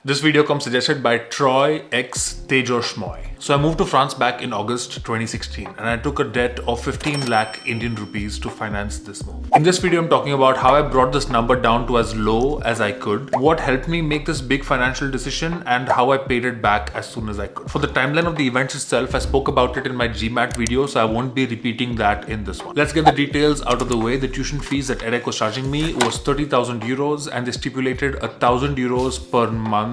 This video comes suggested by Troy X Tejo Shmoy. So I moved to France back in August 2016 and I took a debt of 15 lakh Indian rupees to finance this move. In this video, I'm talking about how I brought this number down to as low as I could, what helped me make this big financial decision, and how I paid it back as soon as I could. For the timeline of the events itself, I spoke about it in my GMAT video, so I won't be repeating that in this one. Let's get the details out of the way. The tuition fees that EDHEC was charging me was 30,000 euros and they stipulated 1,000 euros per month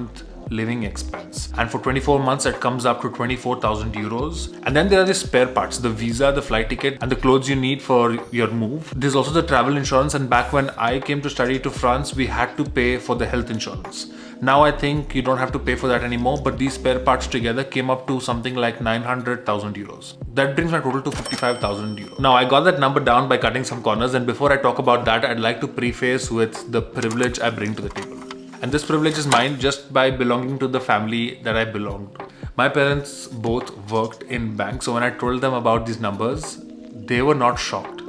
living expense, and for 24 months it comes up to 24,000 euros. And then there are the spare parts, the visa, the flight ticket, and the clothes you need for your move. There's also the travel insurance, and back when I came to study to France, we had to pay for the health insurance. Now I think you don't have to pay for that anymore, but these spare parts together came up to something like 900,000 euros. That brings my total to 55,000 euros. Now I got that number down by cutting some corners, and before I talk about that, I'd like to preface with the privilege I bring to the table. And this privilege is mine just by belonging to the family that I belong to. My parents both worked in banks, so when I told them about these numbers, they were not shocked.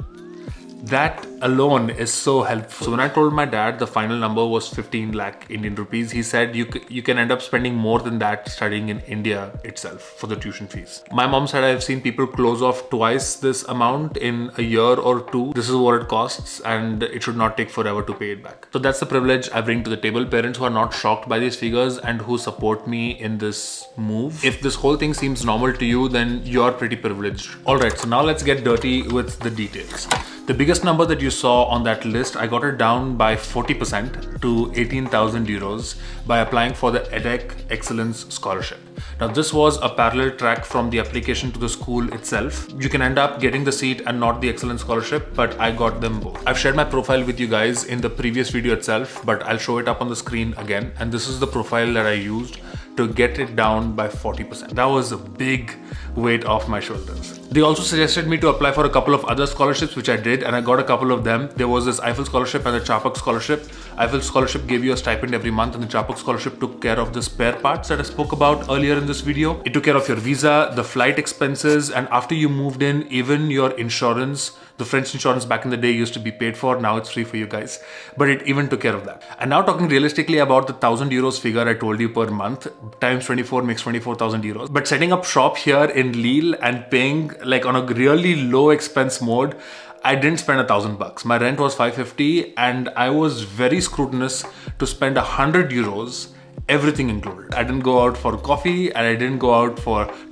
That alone is so helpful. So when I told my dad the final number was 15 lakh Indian rupees, he said you can end up spending more than that studying in India itself for the tuition fees. My mom said I've seen people close off twice this amount in a year or two. This is what it costs and it should not take forever to pay it back. So that's the privilege I bring to the table. Parents who are not shocked by these figures and who support me in this move. If this whole thing seems normal to you, then you're pretty privileged. Alright, so now let's get dirty with the details. The biggest number that you saw on that list, I got it down by 40% to 18,000 euros by applying for the EDHEC Excellence Scholarship. Now this was a parallel track from the application to the school itself. You can end up getting the seat and not the Excellence Scholarship, but I got them both. I've shared my profile with you guys in the previous video itself, but I'll show it up on the screen again. And this is the profile that I used to get it down by 40%. That was a big weight off my shoulders. They also suggested me to apply for a couple of other scholarships, which I did, and I got a couple of them. There was this Eiffel Scholarship and the Chapuk Scholarship. Eiffel Scholarship gave you a stipend every month, and the Chapuk Scholarship took care of the spare parts that I spoke about earlier in this video. It took care of your visa, the flight expenses, and after you moved in, even your insurance. The French insurance back in the day used to be paid for, now it's free for you guys. But it even took care of that. And now talking realistically about the 1,000 euros figure I told you per month, times 24 makes 24,000 euros. But setting up shop here in Lille and paying like on a really low expense mode, I didn't spend 1,000 bucks. My rent was 550 and I was very scrutinous to spend 100 euros, everything included. I didn't go out for coffee and I didn't go out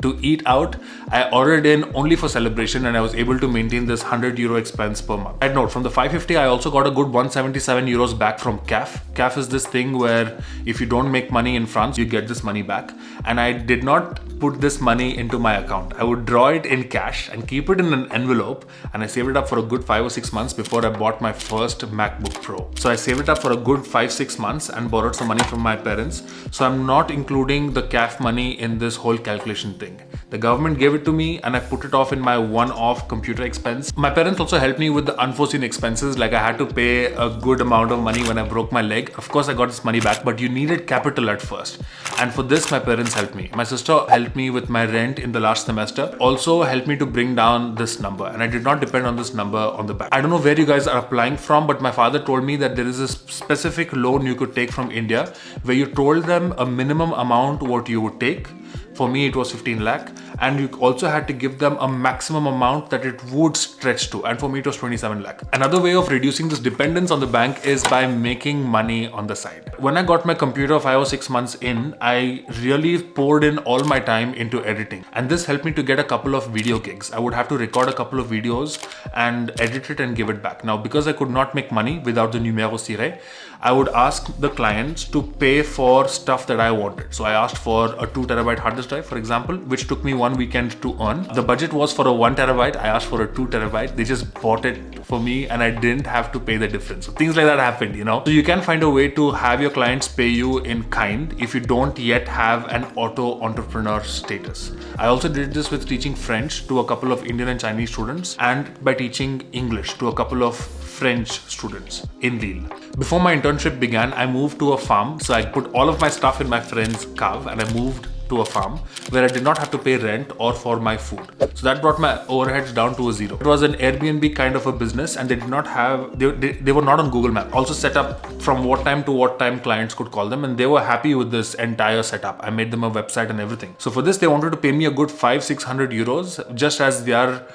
to eat out. I ordered in only for celebration and I was able to maintain this 100 euro expense per month. I'd note, from the 550, I also got a good 177 euros back from CAF. CAF is this thing where if you don't make money in France, you get this money back. And I did not put this money into my account. I would draw it in cash and keep it in an envelope, and I saved it up for a good 5 or 6 months before I bought my first MacBook Pro. So I saved it up for a good 5-6 months and borrowed some money from my parents. So I'm not including the CAF money in this whole calculation thing. The government gave it to me and I put it off in my one-off computer expense. My parents also helped me with the unforeseen expenses, like I had to pay a good amount of money when I broke my leg. Of course I got this money back, but you needed capital at first. And for this, my parents helped me. My sister helped me with my rent in the last semester. Also helped me to bring down this number, and I did not depend on this number on the back. I don't know where you guys are applying from, but my father told me that there is a specific loan you could take from India where you told them a minimum amount what you would take. For me, it was 15 lakh. And you also had to give them a maximum amount that it would stretch to. And for me, it was 27 lakh. Another way of reducing this dependence on the bank is by making money on the side. When I got my computer 5 or 6 months in, I really poured in all my time into editing. And this helped me to get a couple of video gigs. I would have to record a couple of videos and edit it and give it back. Now, because I could not make money without the numéro ciré, I would ask the clients to pay for stuff that I wanted. So I asked for a 2 terabyte hard disk drive, for example, which took me 1 weekend to earn. The budget was for a 1 terabyte. I asked for a 2 terabyte. They just bought it for me and I didn't have to pay the difference. So things like that happened, you know. So you can find a way to have your clients pay you in kind if you don't yet have an auto entrepreneur status. I also did this with teaching French to a couple of Indian and Chinese students, and by teaching English to a couple of French students in Lille. Before my internship began, I moved to a farm. So I put all of my stuff in my friend's cave and I moved to a farm where I did not have to pay rent or for my food. So that brought my overheads down to a zero. It was an Airbnb kind of a business, and they did not have, they were not on Google Maps. Also set up from what time to what time clients could call them, and they were happy with this entire setup. I made them a website and everything. So for this, they wanted to pay me a good 500-600 euros just as their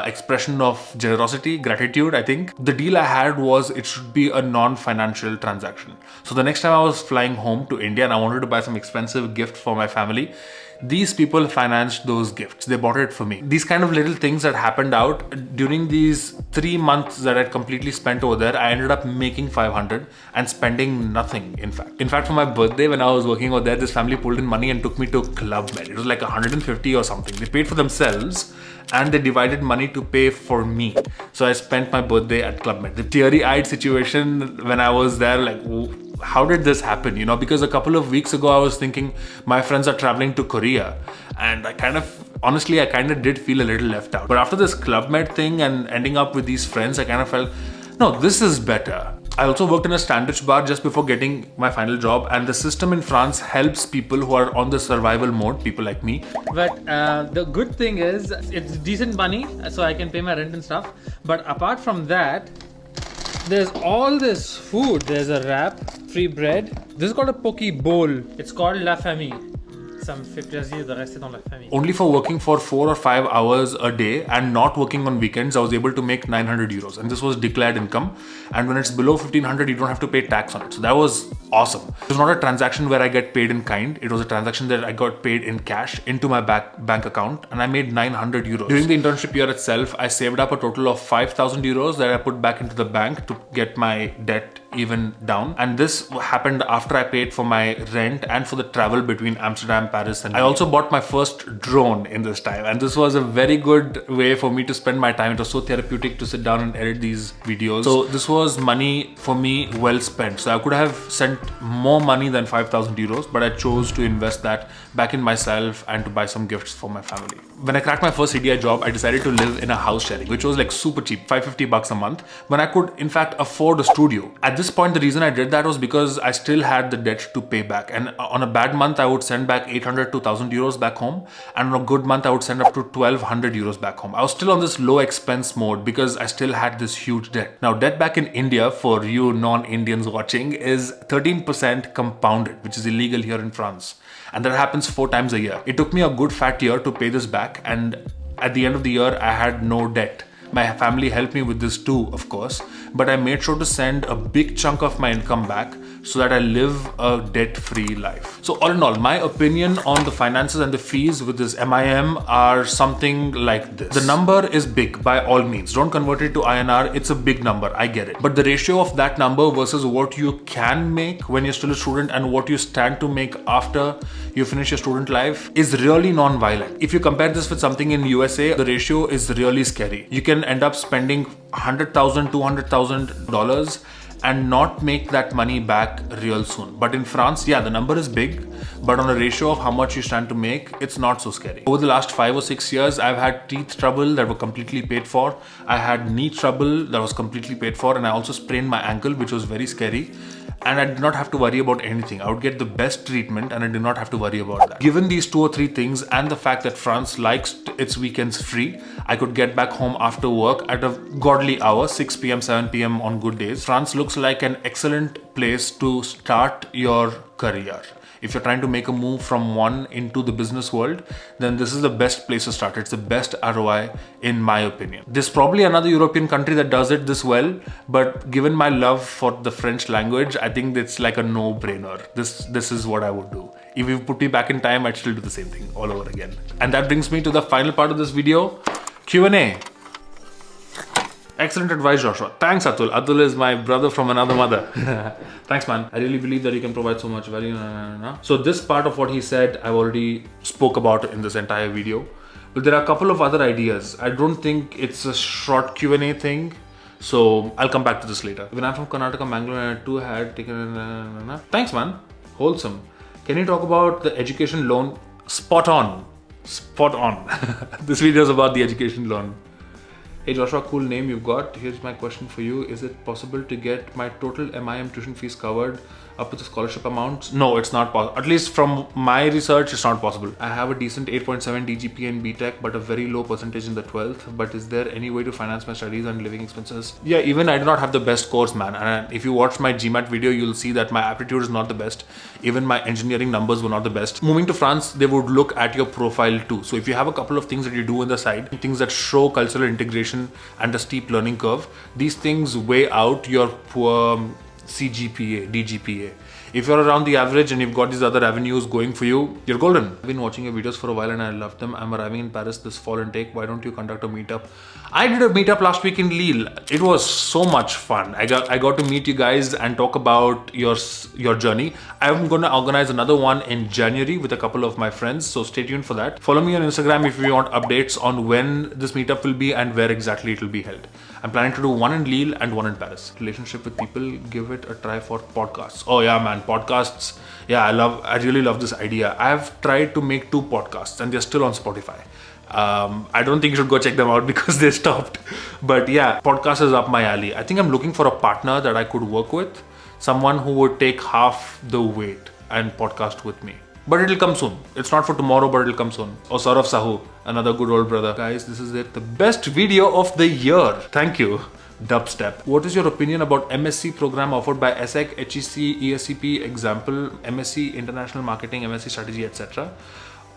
expression of generosity, gratitude, I think. The deal I had was it should be a non-financial transaction. So the next time I was flying home to India and I wanted to buy some expensive gift for my family, these people financed those gifts. They bought it for me. These kind of little things that happened out during these 3 months that I'd completely spent over there, I ended up making 500 and spending nothing, in fact. In fact, for my birthday, when I was working over there, this family pulled in money and took me to Club Med. It was like 150 or something. They paid for themselves and they divided money to pay for me. So I spent my birthday at Club Med. The teary-eyed situation when I was there, like, how did this happen? You know, because a couple of weeks ago I was thinking my friends are traveling to Korea, and I kind of did feel a little left out. But after this Club Med thing and ending up with these friends, I kind of felt, no, this is better. I also worked in a sandwich bar just before getting my final job, and the system in France helps people who are on the survival mode, people like me. But the good thing is it's decent money, so I can pay my rent and stuff. But apart from that, there's all this food. There's a wrap, free bread. This is called a poke bowl. It's called La Famille. Ça me fait plaisir de rester dans la famille. Only for working for 4 or 5 hours a day and not working on weekends, I was able to make 900 euros. And this was declared income. And when it's below 1500, you don't have to pay tax on it. So that was awesome. It was not a transaction where I get paid in kind. It was a transaction that I got paid in cash into my bank account, and I made 900 euros. During the internship year itself, I saved up a total of 5,000 euros that I put back into the bank to get my debt even down. And this happened after I paid for my rent and for the travel between Amsterdam, Paris, and I also bought my first drone in this time, and this was a very good way for me to spend my time. It was so therapeutic to sit down and edit these videos. So this was money for me well spent. So I could have sent more money than 5,000 euros, but I chose to invest that back in myself and to buy some gifts for my family. When I cracked my first EDI job, I decided to live in a house sharing, which was like super cheap, 550 bucks a month, when I could in fact afford a studio. At this point, the reason I did that was because I still had the debt to pay back, and on a bad month I would send back 800 to 1000 euros back home, and on a good month I would send up to 1200 euros back home. I was still on this low expense mode because I still had this huge debt. Now, debt back in India, for you non-Indians watching, is 13% compounded, which is illegal here in France, and that happens 4 times a year. It took me a good fat year to pay this back, and at the end of the year I had no debt. My family helped me with this too, of course, but I made sure to send a big chunk of my income back so that I live a debt-free life. So all in all, my opinion on the finances and the fees with this MIM are something like this. The number is big by all means. Don't convert it to INR. It's a big number. I get it. But the ratio of that number versus what you can make when you're still a student and what you stand to make after you finish your student life is really non-violent. If you compare this with something in USA, the ratio is really scary. You can end up spending $100,000, $200,000 and not make that money back real soon. But in France, yeah, the number is big, but on a ratio of how much you stand to make, it's not so scary. Over the last 5 or 6 years, I've had teeth trouble that were completely paid for. I had knee trouble that was completely paid for, and I also sprained my ankle, which was very scary. And I did not have to worry about anything. I would get the best treatment and I did not have to worry about that. Given these 2 or 3 things and the fact that France likes its weekends free, I could get back home after work at a godly hour, 6 p.m., 7 p.m. on good days. France looks like an excellent place to start your career. If you're trying to make a move from one into the business world, then this is the best place to start. It's the best ROI in my opinion. There's probably another European country that does it this well, but given my love for the French language, I think it's like a no-brainer. This is what I would do. If you put me back in time, I'd still do the same thing all over again. And that brings me to the final part of this video, Q&A. Excellent advice, Joshua. Thanks, Atul. Atul is my brother from another mother. Thanks, man. I really believe that you can provide so much value. So this part of what he said, I've already spoke about in this entire video. But there are a couple of other ideas. I don't think it's a short Q&A thing. So I'll come back to this later. When I'm from Karnataka, Mangalore, and I too had taken... Thanks, man. Wholesome. Can you talk about the education loan? Spot on. Spot on. This video is about the education loan. Hey Joshua, cool name you've got. Here's my question for you. Is it possible to get my total MIM tuition fees covered up to the scholarship amounts? No, it's not possible. At least from my research, it's not possible. I have a decent 8.7 DGPA in BTech, but a very low percentage in the 12th. But is there any way to finance my studies and living expenses? Yeah, even I do not have the best course, man. And if you watch my GMAT video, you'll see that my aptitude is not the best. Even my engineering numbers were not the best. Moving to France, they would look at your profile too. So if you have a couple of things that you do on the side, things that show cultural integration and a steep learning curve, these things weigh out your poor CGPA, DGPA. If you're around the average and you've got these other avenues going for you, you're golden. I've been watching your videos for a while and I love them. I'm arriving in Paris this fall and take. Why don't you conduct a meetup? I did a meetup last week in Lille. It was so much fun. I got to meet you guys and talk about your journey. I'm going to organize another one in January with a couple of my friends. So stay tuned for that. Follow me on Instagram if you want updates on when this meetup will be and where exactly it will be held. I'm planning to do one in Lille and one in Paris. Relationship with people, give it a try for podcasts. Oh yeah, man, podcasts. Yeah, I really love this idea. I have tried to make 2 podcasts and they're still on Spotify. I don't think you should go check them out because they stopped. But yeah, podcast is up my alley. I think I'm looking for a partner that I could work with. Someone who would take half the weight and podcast with me. But it'll come soon. It's not for tomorrow, but it'll come soon. Oh, Saurav Sahu, another good old brother. Guys, this is it. The best video of the year. Thank you. Dubstep. What is your opinion about MSc program offered by EDHEC, HEC, ESCP, example, MSc International Marketing, MSc Strategy, etc.?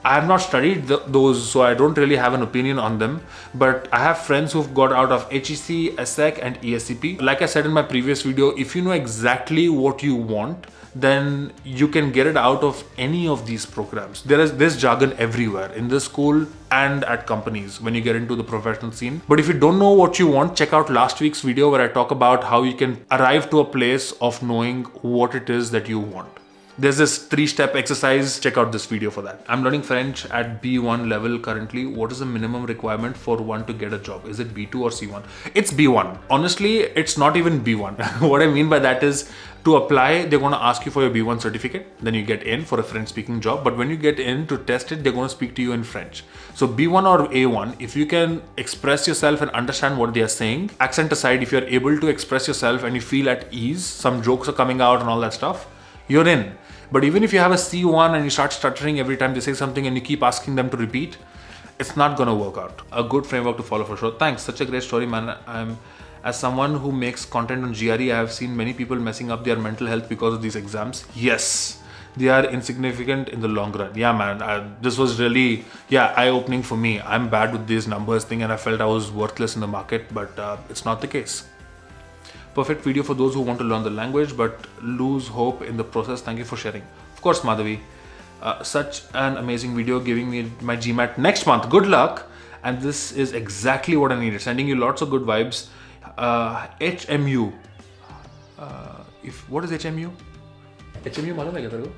I have not studied those, so I don't really have an opinion on them. But I have friends who've got out of HEC, EDHEC and ESCP. Like I said in my previous video, if you know exactly what you want, then you can get it out of any of these programs. There's jargon everywhere in this school and at companies when you get into the professional scene. But if you don't know what you want, check out last week's video where I talk about how you can arrive to a place of knowing what it is that you want. There's this 3-step exercise. Check out this video for that. I'm learning French at B1 level currently. What is the minimum requirement for one to get a job? Is it B2 or C1? It's B1. Honestly, it's not even B1. What I mean by that is, to apply, they're going to ask you for your B1 certificate. Then you get in for a French speaking job. But when you get in to test it, they're going to speak to you in French. So B1 or A1, if you can express yourself and understand what they are saying, accent aside, if you're able to express yourself and you feel at ease, some jokes are coming out and all that stuff, you're in. But even if you have a C1 and you start stuttering every time they say something and you keep asking them to repeat, it's not going to work out. A good framework to follow for sure. Thanks. Such a great story, man. As someone who makes content on GRE, I have seen many people messing up their mental health because of these exams. Yes, they are insignificant in the long run. Yeah, man. This was really, eye-opening for me. I'm bad with these numbers thing and I felt I was worthless in the market, but it's not the case. Perfect video for those who want to learn the language but lose hope in the process. Thank you for sharing. Of course, Madhavi. Such an amazing video, giving me my GMAT next month. Good luck. And this is exactly what I needed. Sending you lots of good vibes. HMU. What is HMU? HMU मालूम है क्या तेरे को?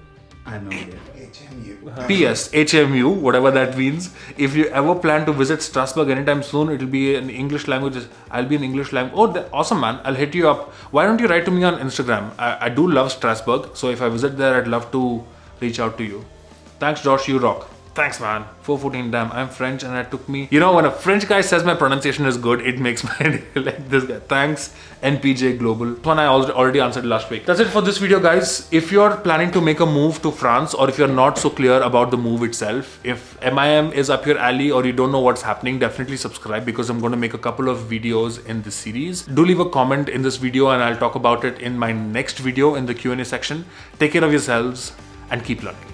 I have no idea. HMU. PS, HMU, whatever that means. If you ever plan to visit Strasbourg anytime soon, it'll be in English language. I'll be in English language. Oh, awesome, man. I'll hit you up. Why don't you write to me on Instagram? I do love Strasbourg. So if I visit there, I'd love to reach out to you. Thanks, Josh. You rock. Thanks, man. 414, damn. I'm French and it took me... You know, when a French guy says my pronunciation is good, it makes my day like this guy. Thanks, NPJ Global. This one I already answered last week. That's it for this video, guys. If you're planning to make a move to France or if you're not so clear about the move itself, if MIM is up your alley or you don't know what's happening, definitely subscribe because I'm going to make a couple of videos in this series. Do leave a comment in this video and I'll talk about it in my next video in the Q&A section. Take care of yourselves and keep learning.